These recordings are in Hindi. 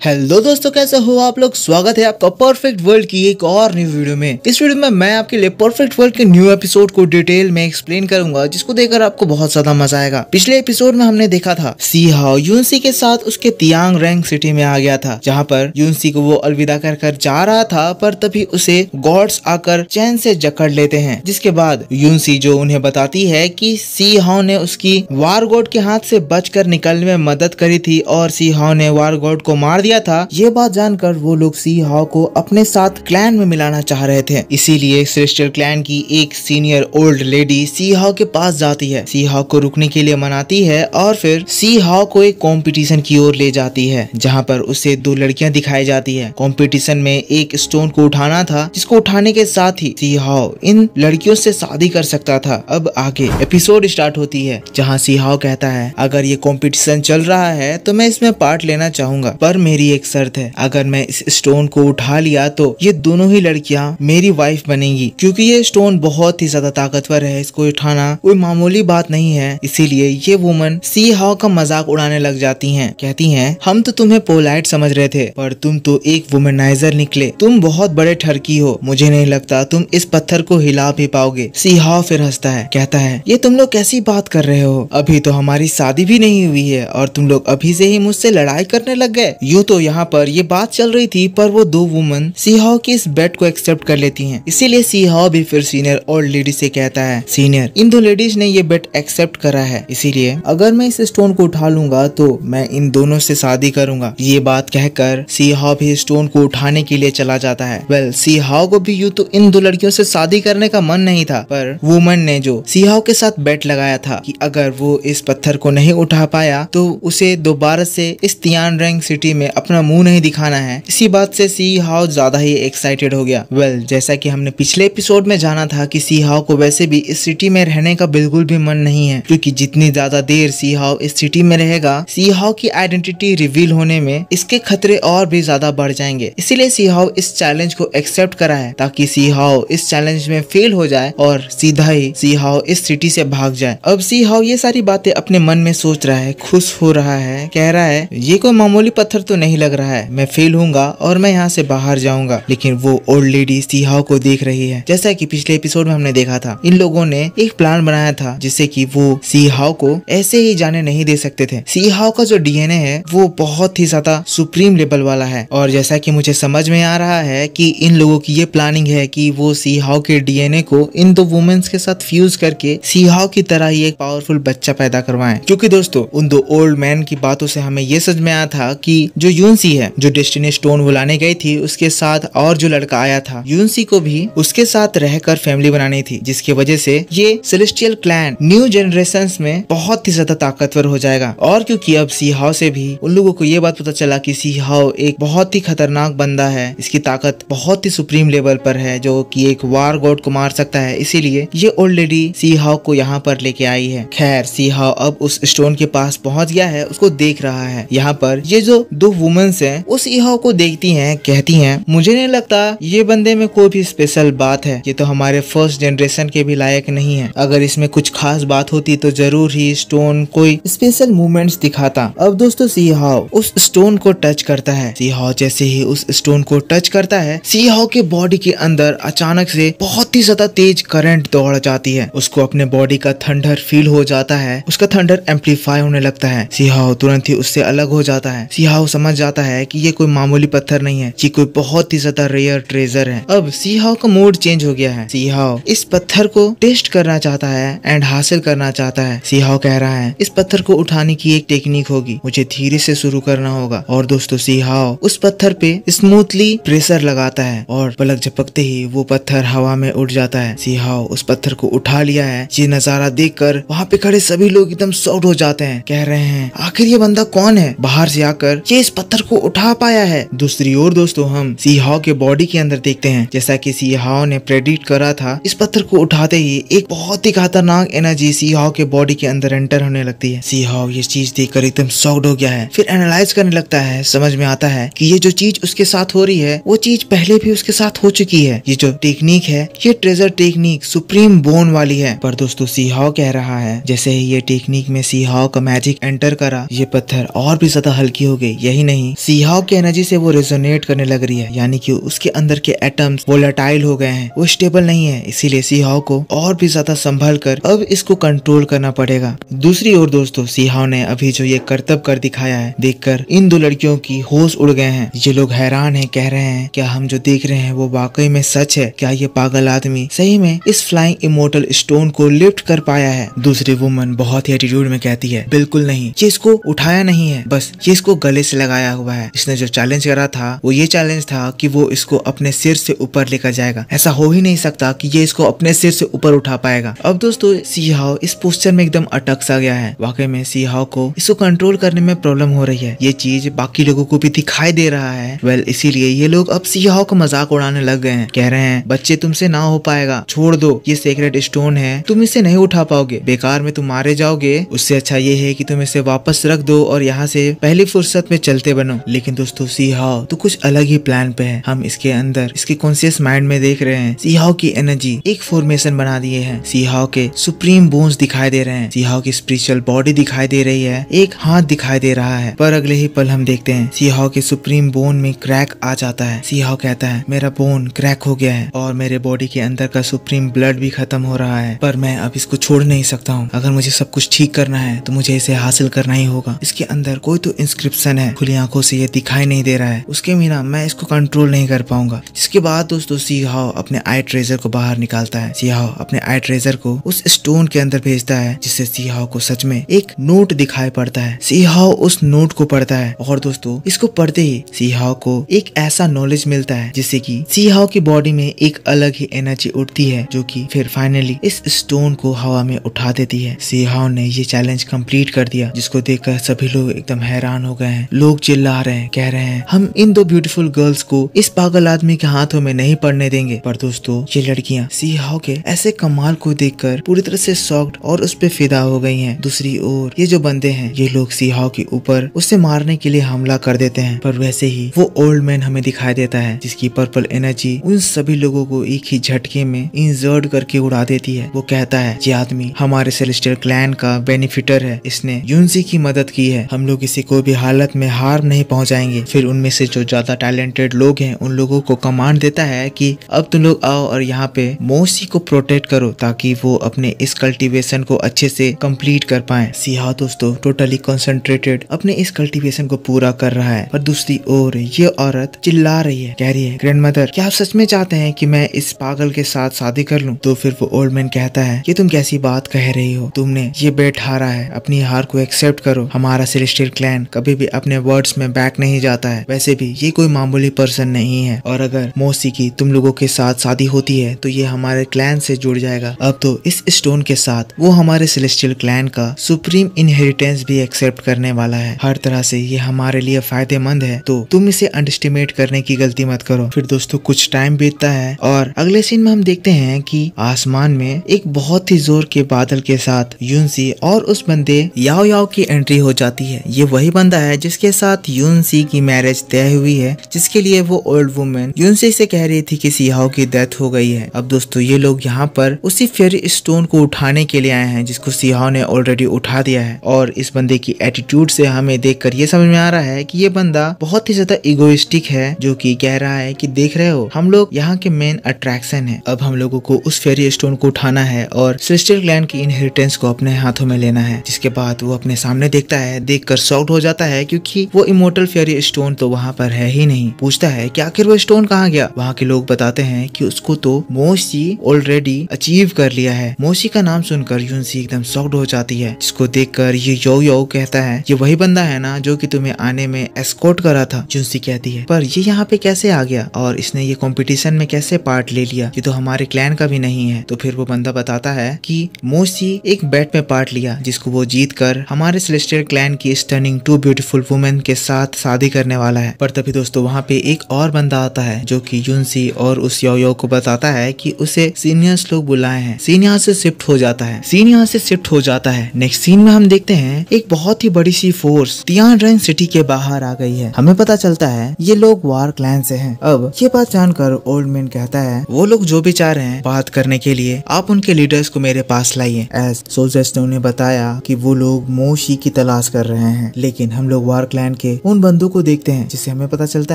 हेलो दोस्तों, कैसे हो आप लोग। स्वागत है आपका परफेक्ट वर्ल्ड की एक और न्यू वीडियो में। इस वीडियो में मैं आपके लिए परफेक्ट वर्ल्ड के न्यू एपिसोड को डिटेल में एक्सप्लेन करूंगा, जिसको देखकर आपको बहुत ज्यादा मजा आएगा। पिछले एपिसोड में हमने देखा था सी हाओ यूनसी के साथ उसके तियांग रैंग सिटी में आ गया था, जहाँ पर यूनसी को वो अलविदा कर जा रहा था, पर तभी उसे गॉड्स आकर चैन से जकड़ लेते हैं। जिसके बाद यूनसी जो उन्हें बताती है कि सी हाओ ने उसकी वार गॉड के हाथ से बचकर निकलने में मदद करी थी और सी हाओ ने वार गॉड को मार दिया था। ये बात जानकर वो लोग सी हाओ को अपने साथ क्लैन में मिलाना चाह रहे थे। इसीलिए सेलेस्टियल क्लैन की एक सीनियर ओल्ड लेडी सी हाओ के पास जाती है, सी हाओ को रुकने के लिए मनाती है और फिर सी हाओ को एक कंपटीशन की ओर ले जाती है, जहाँ पर उसे दो लड़कियां दिखाई जाती है। कंपटीशन में एक स्टोन को उठाना था, जिसको उठाने के साथ ही सी हाओ इन लड़कियों से शादी कर सकता था। अब आगे एपिसोड स्टार्ट होती है, जहाँ सी हाओ कहता है अगर ये कंपटीशन चल रहा है तो मैं इसमें पार्ट लेना चाहूंगा, पर मेरी एक शर्त है, अगर मैं इस स्टोन को उठा लिया तो ये दोनों ही लड़कियां मेरी वाइफ बनेंगी, क्योंकि ये स्टोन बहुत ही ज्यादा ताकतवर है, इसको उठाना कोई मामूली बात नहीं है। इसीलिए ये वुमन सी हाओ का मजाक उड़ाने लग जाती हैं, कहती हैं हम तो तुम्हें पोलाइट समझ रहे थे, पर तुम तो एक वुमेनाइजर निकले, तुम बहुत बड़े ठरकी हो, मुझे नहीं लगता तुम इस पत्थर को हिला भी पाओगे। सी हाओ फिर हंसता है, कहता है ये तुम लोग कैसी बात कर रहे हो, अभी तो हमारी शादी भी नहीं हुई है और तुम लोग अभी से ही मुझसे लड़ाई करने लग गए। यूँ तो यहाँ पर ये बात चल रही थी, पर वो दो वुमन सी हाओ की इस बेट को एक्सेप्ट कर लेती हैं। इसीलिए सी हाओ भी फिर सीनियर ओल्ड लेडी से कहता है, सीनियर इन दो लेडीज ने ये बेट एक्सेप्ट करा है, इसीलिए अगर मैं इस स्टोन को उठा लूंगा तो मैं इन दोनों से शादी करूंगा। ये बात कहकर सी हाओ भी स्टोन को उठाने के लिए चला जाता है। वेल सी हाओ को भी यूँ तो इन दो लड़कियों से शादी करने का मन नहीं था, पर वुमन ने जो सी हाओ के साथ बेट लगाया था कि अगर वो इस पत्थर को नहीं उठा पाया तो उसे दोबारा से इस तियान रैंग सिटी में अपना मुंह नहीं दिखाना है। इसी बात से सी हाओ ज्यादा ही एक्साइटेड हो गया। वेल जैसा कि हमने पिछले एपिसोड में जाना था कि सी हाओ को वैसे भी इस सिटी में रहने का बिल्कुल भी मन नहीं है, क्योंकि जितनी ज्यादा देर सी हाओ इस सिटी में रहेगा, सी हाओ की आइडेंटिटी रिवील होने में इसके खतरे और भी ज्यादा बढ़ जाएंगे। इसीलिए सी हाओ इस चैलेंज को एक्सेप्ट करा है, ताकि सी हाओ इस चैलेंज में फेल हो जाए और सीधा ही सी हाओ इस सिटी से भाग जाए। अब सी हाओ ये सारी बातें अपने मन में सोच रहा है, खुश हो रहा है, कह रहा है ये कोई मामूली पत्थर तो नहीं लग रहा है, मैं फेल होऊंगा और मैं यहाँ से बाहर जाऊंगा। लेकिन वो ओल्ड लेडी सी हाओ को देख रही है। जैसा कि पिछले एपिसोड में हमने देखा था, इन लोगों ने एक प्लान बनाया था जिससे कि वो सी हाओ को ऐसे ही जाने नहीं दे सकते थे। सी हाओ का जो डीएनए है वो बहुत ही ज्यादा सुप्रीम लेवल वाला है, और जैसा कि मुझे समझ में आ रहा है कि इन लोगों की ये प्लानिंग है कि वो सी हाओ के डीएनए को इन दो वुमेन्स के साथ फ्यूज करके सी हाओ की तरह ही एक पावरफुल बच्चा पैदा करवाएं। क्योंकि दोस्तों उन दो ओल्ड मैन की बातों से हमें ये समझ में आया था कि जो यूनसी है, जो डेस्टिनी स्टोन वो लाने गई थी, उसके साथ और जो लड़का आया था, यूनसी को भी उसके साथ रहकर फैमिली बनानी थी, जिसकी वजह से ये सेलेस्टियल क्लैन न्यू जनरेशंस में बहुत ही ज्यादा ताकतवर हो जाएगा। और क्योंकि अब सी हाओ से भी उन लोगों को ये बात पता चला कि सी हाओ एक बहुत ही खतरनाक बंदा है, इसकी ताकत बहुत ही सुप्रीम लेवल पर है, जो कि एक वार गॉड को मार सकता है। इसीलिए ये ओल्ड लेडी सी हाओ को यहाँ पर लेके आई है। खैर सी हाओ अब उस स्टोन के पास पहुंच गया है, उसको देख रहा है। यहाँ पर ये जो दो वुमेन्स हैं वो सी हाओ को देखती हैं, कहती हैं मुझे नहीं लगता ये बंदे में कोई भी स्पेशल बात है, ये तो हमारे फर्स्ट जनरेशन के भी लायक नहीं है, अगर इसमें कुछ खास बात होती तो जरूर ही स्टोन कोई स्पेशल मूवमेंट्स दिखाता। अब दोस्तों सी हाओ उस स्टोन को टच करता है। सी हाओ जैसे ही उस स्टोन को टच करता है, सी हाओ के बॉडी के अंदर अचानक से बहुत ही ज्यादा तेज करंट दौड़ जाती है। उसको अपने बॉडी का थंडर फील हो जाता है, उसका थंडर एम्पलीफाई होने लगता है। सी हाओ तुरंत ही उससे अलग हो जाता है। सी हाओ समझ जाता है कि ये कोई मामूली पत्थर नहीं है, ये कोई बहुत ही ज्यादा रेयर ट्रेजर है। अब सी हाओ का मूड चेंज हो गया है। सी हाओ इस पत्थर को टेस्ट करना चाहता है एंड हासिल करना चाहता है। सी हाओ कह रहा है इस पत्थर को उठाने की एक टेक्निक होगी, मुझे धीरे से शुरू करना होगा। और दोस्तों सी हाओ उस पत्थर पे स्मूथली प्रेशर लगाता है और पलक झपकते ही वो पत्थर हवा में उड़ जाता है। सी हाओ उस पत्थर को उठा लिया है। ये नजारा देखकर वहाँ पे खड़े सभी लोग एकदम शॉक्ड हो जाते हैं, कह रहे हैं आखिर ये बंदा कौन है, बाहर से आकर ये इस पत्थर को उठा पाया है। दूसरी ओर दोस्तों हम सी हाओ के बॉडी के अंदर देखते हैं, जैसा कि सी हाओ ने प्रेडिक्ट करा था, इस पत्थर को उठाते ही एक बहुत ही खतरनाक एनर्जी सी हाओ के बॉडी के अंदर एंटर होने लगती है। सी हाओ ये चीज देखकर एकदम शॉक्ड हो गया है, फिर एनालाइज करने लगता है। समझ में आता है कि ये जो चीज उसके साथ हो रही है वो चीज पहले भी उसके साथ हो चुकी है। ये जो टेक्निक है ये ट्रेजर टेक्निक सुप्रीम बोन वाली है। पर दोस्तों सी हाओ कह रहा है जैसे ही ये टेक्निक में सी हाओ का मैजिक एंटर करा, ये पत्थर और भी ज्यादा हल्की हो गई। यही नहीं, सीहाओ की एनर्जी से वो रेजोनेट करने लग रही है, यानी कि उसके अंदर के एटम्स वोलेटाइल हो गए हैं, वो स्टेबल नहीं है। इसीलिए सीहाओ को और भी ज्यादा संभल कर अब इसको कंट्रोल करना पड़ेगा। दूसरी ओर दोस्तों, सीहाओ ने अभी जो ये करतब कर दिखाया है, देखकर इन दो लड़कियों की होश उड़ गए हैं। ये लोग हैरान हैं, कह रहे हैं क्या हम जो देख रहे हैं वो वाकई में सच है? क्या ये पागल आदमी सही में इस फ्लाइंग इमोर्टल स्टोन को लिफ्ट कर पाया है? दूसरी वुमन बहुत ही एटीट्यूड में कहती है, बिल्कुल नहीं, ये इसको उठाया नहीं है, बस ये इसको गले से लगाया हुआ है। इसने जो चैलेंज करा था वो ये चैलेंज था कि वो इसको अपने सिर से ऊपर लेकर जाएगा। ऐसा हो ही नहीं सकता कि ये इसको अपने सिर से ऊपर उठा पाएगा। अब दोस्तों सीहाओ इस पोस्चर में एकदम अटक सा गया है। वाकई में सीहाओ को इसको कंट्रोल करने में प्रॉब्लम हो रही है। ये चीज बाकी लोगों को भी दिखाई दे रहा है। इसीलिए ये लोग अब सीहाओ का मजाक उड़ाने लग गए हैं। कह रहे हैं बच्चे तुमसे ना हो पाएगा, छोड़ दो, ये सीक्रेट स्टोन है, तुम इसे नहीं उठा पाओगे, बेकार में तुम मारे जाओगे। उससे अच्छा ये है कि तुम इसे वापस रख दो और यहाँ से पहली फुर्सत में चलते बनो। लेकिन दोस्तों सीहाओ तो कुछ अलग ही प्लान पे है। हम इसके अंदर इसके कॉन्शियस माइंड में देख रहे हैं सीहाओ की एनर्जी एक फॉर्मेशन बना दिए हैं। सीहाओ के सुप्रीम बोन्स दिखाई दे रहे हैं, सीहाओ की स्पिरिचुअल बॉडी दिखाई दे रही है, एक हाथ दिखाई दे रहा है। पर अगले ही पल हम देखते हैं सीहाओ के सुप्रीम बोन में क्रैक आ जाता है। सीहाओ कहता है मेरा बोन क्रैक हो गया है और मेरे बॉडी के अंदर का सुप्रीम ब्लड भी खत्म हो रहा है, पर मैं अब इसको छोड़ नहीं सकता हूँ। अगर मुझे सब कुछ ठीक करना है तो मुझे इसे हासिल करना ही होगा। इसके अंदर कोई तो इंस्क्रिप्शन है, खुली आंखों से ये दिखाई नहीं दे रहा है, उसके बिना मैं इसको कंट्रोल नहीं कर पाऊंगा। जिसके बाद दोस्तों सीहाओ अपने आई ट्रेजर को बाहर निकालता है। सीहाओ अपने आई ट्रेजर को उस स्टोन के अंदर भेजता है, जिससे सीहाओ को सच में एक नोट दिखाई पड़ता है। सीहाओ उस नोट को पढ़ता है और दोस्तों इसको पढ़ते ही सीहाओ को एक ऐसा नॉलेज मिलता है जिससे कि सीहाओ की बॉडी में एक अलग ही एनर्जी उठती है, जो कि फिर फाइनली इस स्टोन को हवा में उठा देती है। सीहाओ ने ये चैलेंज कंप्लीट कर दिया, जिसको देखकर सभी लोग एकदम हैरान हो गए हैं। लोग चिल्ला रहे हैं, कह रहे हैं हम इन दो ब्यूटीफुल गर्ल्स को इस पागल आदमी के हाथों में नहीं पड़ने देंगे। पर दोस्तों ये लड़कियां सीहाओ के ऐसे कमाल को देखकर पूरी तरह से शॉक्ड और उस पे फिदा हो गई हैं। दूसरी ओर ये जो बंदे हैं ये लोग सीहाओ के ऊपर उसे मारने के लिए हमला कर देते हैं, पर वैसे ही वो ओल्ड मैन हमें दिखाई देता है, जिसकी पर्पल एनर्जी उन सभी लोगों को एक ही झटके में इंजर्ड करके उड़ा देती है। वो कहता है ये आदमी हमारे सेलेस्टियल क्लैन का बेनिफिटर है, इसने यूनसी की मदद की है, हम लोग इसे कोई भी हालत में हार्म नहीं पहुंचाएंगे। फिर उनमें से जो ज्यादा टैलेंटेड लोग हैं उन लोगों को कमांड देता है कि अब तुम लोग आओ और यहाँ पे मोसी को प्रोटेक्ट करो, ताकि वो अपने इस कल्टीवेशन को अच्छे से कंप्लीट कर पाए। सीहाओ दोस्तों टोटली कंसंट्रेटेड अपने इस कल्टीवेशन को पूरा कर रहा है। पर दूसरी ओर ये औरत चिल्ला रही है, कह रही है ग्रैंडमदर क्या आप सच में चाहते हैं कि मैं इस पागल के साथ शादी कर लूं? तो फिर वो ओल्ड मैन कहता है ये तुम कैसी बात कह रही हो, तुमने ये बेट हारा है, अपनी हार को एक्सेप्ट करो। हमारा सेलेस्टियल क्लैन कभी भी अपने वर्ड्स में बैक नहीं जाता है, वैसे भी ये कोई मामूली पर्सन नहीं है, और अगर मोसी की तुम लोगों के साथ शादी होती है तो ये हमारे क्लैन से जुड़ जाएगा। अब तो इस स्टोन के साथ वो हमारे सेलेस्टियल क्लैन का सुप्रीम इनहेरिटेंस भी एक्सेप्ट करने वाला है। हर तरह से ये हमारे लिए फायदेमंद है, तो तुम इसे अंडरएस्टिमेट करने की गलती मत करो। फिर दोस्तों कुछ टाइम बीतता है और अगले सीन में हम देखते हैं कि आसमान में एक बहुत ही जोर के बादल के साथ यूनसी और उस बंदे याओ याओ की एंट्री हो जाती है। ये वही बंदा है जिसके साथ यूनसी की मैरिज तय हुई है, जिसके लिए वो ओल्ड वुमेन यूनसी से कह रही थी कि सीहाओ की डेथ हो गई है। अब दोस्तों ये लोग यहाँ पर उसी फेरी स्टोन को उठाने के लिए आए हैं, जिसको सीहाओ ने ऑलरेडी उठा दिया है। और इस बंदे की एटीट्यूड से हमें देखकर ये समझ में आ रहा है कि ये बंदा बहुत ही ज्यादा इगोइस्टिक है, जो कि कह रहा है कि देख रहे हो हम लोग यहाँ के मेन अट्रैक्शन है, अब हम लोगों को उस फेरी स्टोन को उठाना है और सेलेस्टियल क्लैन की इनहेरिटेंस को अपने हाथों में लेना है। जिसके बाद वो अपने सामने देखता है, देखकर शॉक्ड हो जाता है, क्योंकि वो इमोर्टल फेरी स्टोन तो वहाँ पर है ही नहीं। पूछता है कि आखिर वो स्टोन कहाँ गया? वहाँ के लोग बताते हैं कि उसको तो मोसी ऑलरेडी अचीव कर लिया है। मोसी का नाम सुनकर यूनसी एकदम शॉक्ड हो जाती है, जिसको देखकर ये यो यो कहता है ये वही बंदा है ना जो कि तुम्हें आने में एस्कॉर्ट करा था? यूनसी कहती है पर ये यहाँ पे कैसे आ गया और इसने ये कंपटीशन में कैसे पार्ट ले लिया, ये तो हमारे क्लैन का भी नहीं है। तो फिर वो बंदा बताता है कि मोसी एक बेट में पार्ट लिया, जिसको वो जीत कर हमारे सेलेस्टियल क्लैन की स्टनिंग टू ब्यूटीफुल वुमेन के साथ शादी करने वाला है। पर तभी दोस्तों वहाँ पे एक और बंदा आता है, जो कि यूनसी और उस यो यो को बताता है कि उसे सीनियर्स लोग बुलाए हैं। सीन यहाँ से शिफ्ट हो जाता है, सीन यहाँ से शिफ्ट हो जाता है। नेक्स्ट सीन में हम देखते हैं एक बहुत ही बड़ी सी फोर्स तियानरेन सिटी के बाहर आ गई है। हमें पता चलता है ये लोग वार क्लैन से हैं। अब ये बात जानकर ओल्ड मैन कहता है वो लोग जो भी चाह रहे हैं बात करने के लिए आप उनके लीडर्स को मेरे पास लाइए। एज सोल्जर्स ने उन्हें बताया कि वो लोग मोशी की तलाश कर रहे हैं, लेकिन हम लोग वार क्लैन क्लैन के उन बंदों को देखते हैं, जिससे हमें पता चलता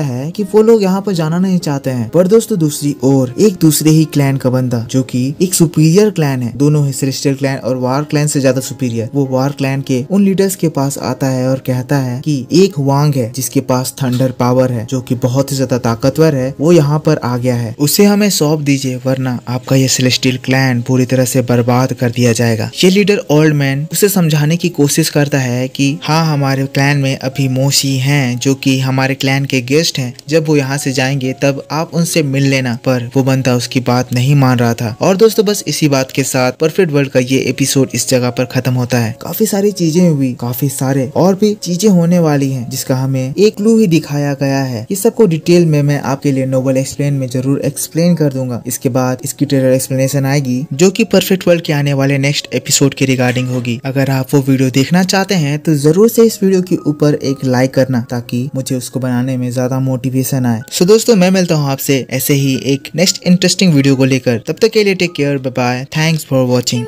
है कि वो लोग यहाँ पर जाना नहीं चाहते हैं। पर दोस्तों दूसरी ओर एक दूसरे ही क्लैन का बंदा, जो कि एक सुपीरियर क्लैन है, दोनों ही सेलेस्टियल क्लैन और वार क्लैन से ज्यादा सुपीरियर, वो वार क्लैन के उन लीडर्स के पास आता है और कहता है कि एक वांग है जिसके पास थंडर पावर है, जो कि बहुत ही ज्यादा ताकतवर है, वो यहाँ पर आ गया है, उसे हमें सौंप दीजिए वरना आपका ये सेलेस्टियल क्लैन पूरी तरह से बर्बाद कर दिया जाएगा। ये लीडर ओल्ड मैन उसे समझाने की कोशिश करता है कि हाँ, हमारे क्लैन में अभी मोशी हैं जो कि हमारे क्लैन के गेस्ट हैं, जब वो यहाँ से जाएंगे तब आप उनसे मिल लेना। पर वो बंदा उसकी बात नहीं मान रहा था। और दोस्तों बस इसी बात के साथ परफेक्ट वर्ल्ड का ये एपिसोड इस जगह पर खत्म होता है। काफी सारी चीजें हुई, काफी सारे और भी चीजें होने वाली हैं, जिसका हमें एक क्लू ही दिखाया गया है। ये सबको डिटेल में मैं आपके लिए नोबल एक्सप्लेन में जरूर एक्सप्लेन कर दूंगा। इसके बाद इसकी ट्रेलर एक्सप्लेनेशन आएगी, जो कि परफेक्ट वर्ल्ड के आने वाले नेक्स्ट एपिसोड के रिगार्डिंग होगी। अगर आप वो वीडियो देखना चाहते हैं तो जरूर से इस वीडियो के ऊपर एक लाइक करना, ताकि मुझे उसको बनाने में ज्यादा मोटिवेशन आए। सो दोस्तों मैं मिलता हूँ आपसे ऐसे ही एक नेक्स्ट इंटरेस्टिंग वीडियो को लेकर। तब तक के लिए take care, bye bye, thanks for watching.